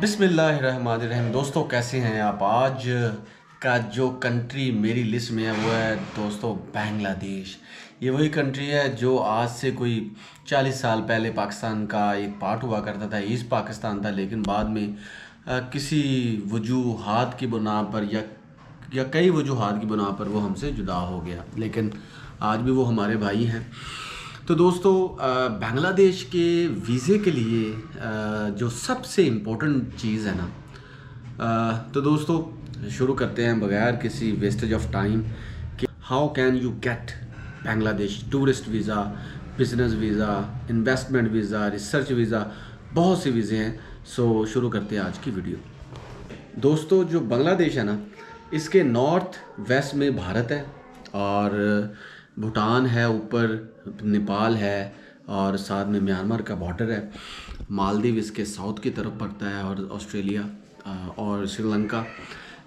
बिस्मिल्लाहिर्रहमानिर्रहीम। दोस्तों कैसे हैं आप। आज का जो कंट्री मेरी लिस्ट में है वो है दोस्तों बांग्लादेश। ये वही कंट्री है जो आज से कोई 40 साल पहले पाकिस्तान का एक पार्ट हुआ करता था, ईस्ट पाकिस्तान था, लेकिन बाद में किसी वजूहात की बुना पर या कई वजूहात की बुना पर वो हमसे जुदा हो गया, लेकिन आज भी वो हमारे भाई हैं। तो दोस्तों बांग्लादेश के वीज़े के लिए जो सबसे इम्पोर्टेंट चीज़ है ना, तो दोस्तों शुरू करते हैं बगैर किसी वेस्टेज ऑफ टाइम कि how can you get Bangladesh tourist visa, business visa, investment visa, research visa, बहुत से वीज़े हैं। सो शुरू करते हैं आज की वीडियो। दोस्तों जो बांग्लादेश है ना, इसके नॉर्थ वेस्ट में भारत है और भूटान है, ऊपर नेपाल है और साथ में म्यांमार का बॉर्डर है। मालदीव इसके साउथ की तरफ पड़ता है और ऑस्ट्रेलिया और श्रीलंका।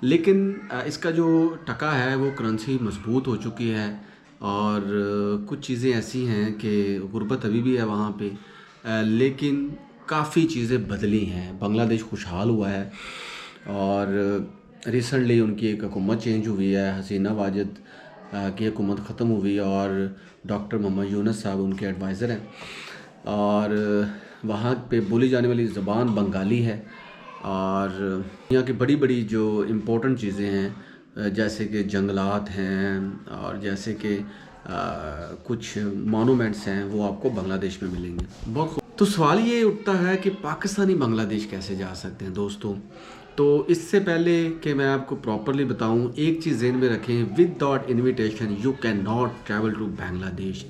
लेकिन इसका जो टका है वो करेंसी मजबूत हो चुकी है और कुछ चीज़ें ऐसी हैं कि गुर्बत अभी भी है वहाँ पे, लेकिन काफ़ी चीज़ें बदली हैं। बांग्लादेश खुशहाल हुआ है और रिसेंटली उनकी एक हुकूमत चेंज हुई है, हसीना वाजिद की हुकूमत ख़त्म हुई और डॉक्टर मोहम्मद यूनुस साहब उनके एडवाइज़र हैं और वहाँ पे बोली जाने वाली ज़बान बंगाली है। और यहाँ की बड़ी बड़ी जो इम्पोर्टेंट चीज़ें हैं जैसे कि जंगलात हैं और जैसे कि कुछ मॉन्यूमेंट्स हैं वो आपको बांग्लादेश में मिलेंगे। बहुत तो सवाल ये उठता है कि पाकिस्तानी बांग्लादेश कैसे जा सकते हैं दोस्तों। तो इससे पहले कि मैं आपको प्रॉपरली बताऊं, एक चीज़ ज़हन में रखें, without invitation you can not travel to Bangladesh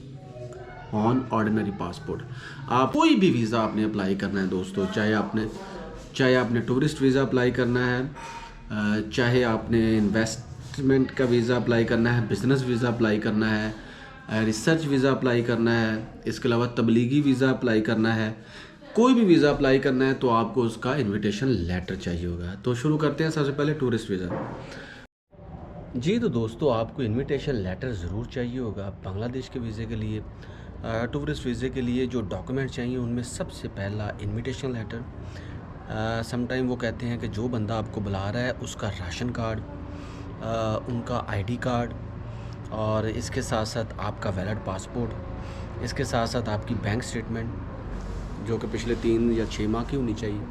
on ordinary passport. आप कोई भी वीज़ा आपने अप्लाई करना है दोस्तों, चाहे आपने टूरिस्ट वीज़ा अप्लाई करना है, चाहे आपने इन्वेस्टमेंट का वीज़ा अप्लाई करना है, बिज़नेस वीज़ा अप्लाई करना है, रिसर्च वीज़ा अप्लाई करना है, इसके अलावा तबलीगी वीज़ा अप्लाई करना है, कोई भी वीज़ा अप्लाई करना है तो आपको उसका इनविटेशन लेटर चाहिए होगा। तो शुरू करते हैं सबसे पहले टूरिस्ट वीज़ा। जी तो दोस्तों आपको इनविटेशन लेटर ज़रूर चाहिए होगा बांग्लादेश के वीज़े के लिए। टूरिस्ट वीज़े के लिए जो डॉक्यूमेंट चाहिए उनमें सबसे पहला इनविटेशन लेटर। समटाइम वो कहते हैं कि जो बंदा आपको बुला रहा है उसका राशन कार्ड, उनका आईडी कार्ड और इसके साथ साथ आपका वैलिड पासपोर्ट, इसके साथ साथ आपकी बैंक स्टेटमेंट जो कि पिछले 3 या 6 माह की होनी चाहिए,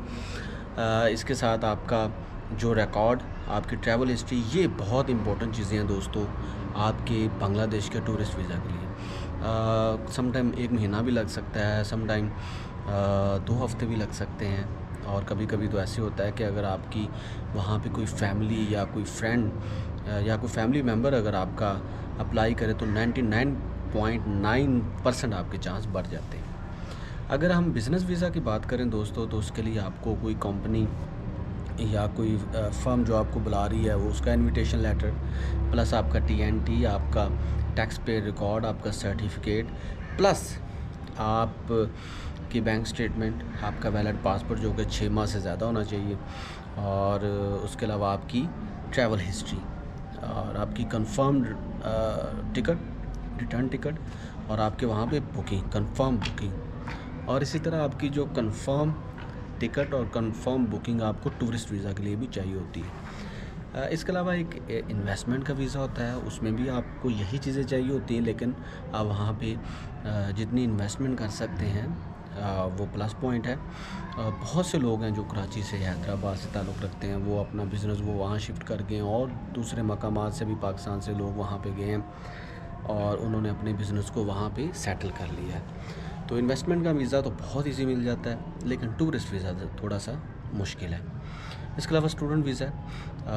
इसके साथ आपका जो रिकॉर्ड, आपकी ट्रैवल हिस्ट्री, ये बहुत इंपॉर्टेंट चीज़ें हैं दोस्तों आपके बांग्लादेश के टूरिस्ट वीज़ा के लिए। समटाइम 1 महीना भी लग सकता है, समटाइम 2 हफ्ते भी लग सकते हैं और कभी कभी तो ऐसे होता है कि अगर आपकी वहाँ पे कोई फैमिली या कोई फ्रेंड या कोई फैमिली मेम्बर अगर आपका अप्लाई करे तो 99.9% आपके चांस बढ़ जाते हैं। अगर हम बिज़नेस वीज़ा की बात करें दोस्तों तो उसके लिए आपको कोई कंपनी या कोई फर्म जो आपको बुला रही है वो उसका इनविटेशन लेटर प्लस आपका TNT, आपका टैक्स पे रिकॉर्ड, आपका सर्टिफिकेट, प्लस आप की बैंक स्टेटमेंट, आपका वैलिड पासपोर्ट जो कि 6 माह से ज़्यादा होना चाहिए और उसके अलावा आपकी ट्रैवल हिस्ट्री और आपकी कंफर्म्ड टिकट, रिटर्न टिकट और आपके वहाँ पे बुकिंग, कंफर्म बुकिंग, और इसी तरह आपकी जो कंफर्म टिकट और कंफर्म बुकिंग आपको टूरिस्ट वीज़ा के लिए भी चाहिए होती है। इसके अलावा एक इन्वेस्टमेंट का वीज़ा होता है, उसमें भी आपको यही चीज़ें चाहिए होती हैं, लेकिन आप वहाँ पे जितनी इन्वेस्टमेंट कर सकते हैं वो प्लस पॉइंट है। बहुत से लोग हैं जो कराची से, हैदराबाद से ताल्लुक़ रखते हैं, वो अपना बिज़नेस वो वहाँ शिफ्ट कर गए हैं और दूसरे मकामात से भी पाकिस्तान से लोग वहाँ पे गए हैं और उन्होंने अपने बिज़नेस को वहाँ पे सेटल कर लिया है। तो इन्वेस्टमेंट का वीज़ा तो बहुत ईजी मिल जाता है, लेकिन टूरिस्ट वीज़ा थोड़ा सा मुश्किल है। इसके अलावा स्टूडेंट वीज़ा है।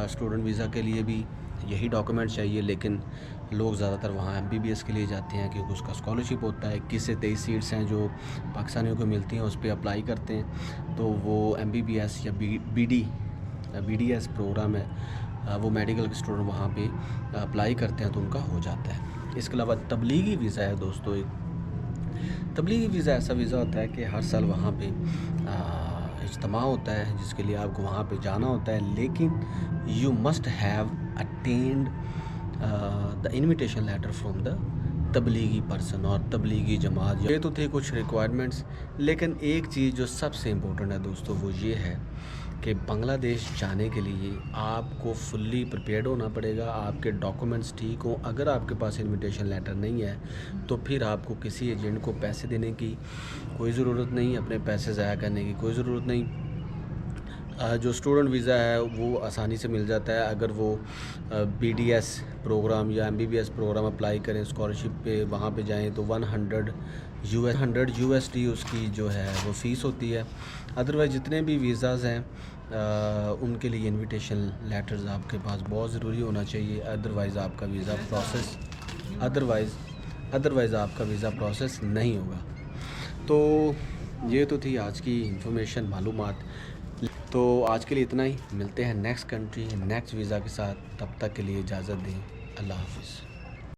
स्टूडेंट वीज़ा के लिए भी यही डॉक्यूमेंट चाहिए, लेकिन लोग ज़्यादातर वहाँ MBBS के लिए जाते हैं क्योंकि उसका स्कॉलरशिप होता है। 21 से 23 सीट्स हैं जो पाकिस्तानियों को मिलती हैं, उस पर अप्लाई करते हैं तो वो MBBS या BDS प्रोग्राम है, वो मेडिकल के स्टूडेंट वहाँ पे अप्लाई करते हैं तो उनका हो जाता है। इसके अलावा तबलीगी वीज़ा है दोस्तों। एक तबलीगी वीज़ा ऐसा वीज़ा होता है कि हर साल वहाँ पे इज्तिमा होता है जिसके लिए आपको वहाँ पे जाना होता है, लेकिन you must have attend the invitation letter from the Tablighi person और तबलीगी जमात। ये तो थे कुछ रिक्वायरमेंट्स, लेकिन एक चीज़ जो सबसे इम्पोर्टेंट है दोस्तों वो ये है कि बांग्लादेश जाने के लिए आपको फुल्ली प्रिपेयर्ड होना पड़ेगा, आपके डॉक्यूमेंट्स ठीक हों। अगर आपके पास इनविटेशन लेटर नहीं है तो फिर आपको किसी एजेंट को पैसे देने की कोई ज़रूरत नहीं, अपने पैसे ज़ाया करने की कोई ज़रूरत नहीं। जो स्टूडेंट वीज़ा है वो आसानी से मिल जाता है। अगर वो BDS प्रोग्राम या MBBS प्रोग्राम अप्लाई करें स्कॉलरशिप पे, वहाँ पे जाएं तो 100 USD उसकी जो है वो फ़ीस होती है। अदरवाइज़ जितने भी वीज़ाज़ हैं उनके लिए इनविटेशन लेटर्स आपके पास बहुत ज़रूरी होना चाहिए। अदरवाइज़ आपका वीज़ा प्रोसेस नहीं होगा। तो ये तो थी आज की इंफॉर्मेशन, मालूमात। तो आज के लिए इतना ही, मिलते हैं नेक्स्ट कंट्री नेक्स्ट वीज़ा के साथ। तब तक के लिए इजाज़त दें, अल्लाह हाफ़िज़।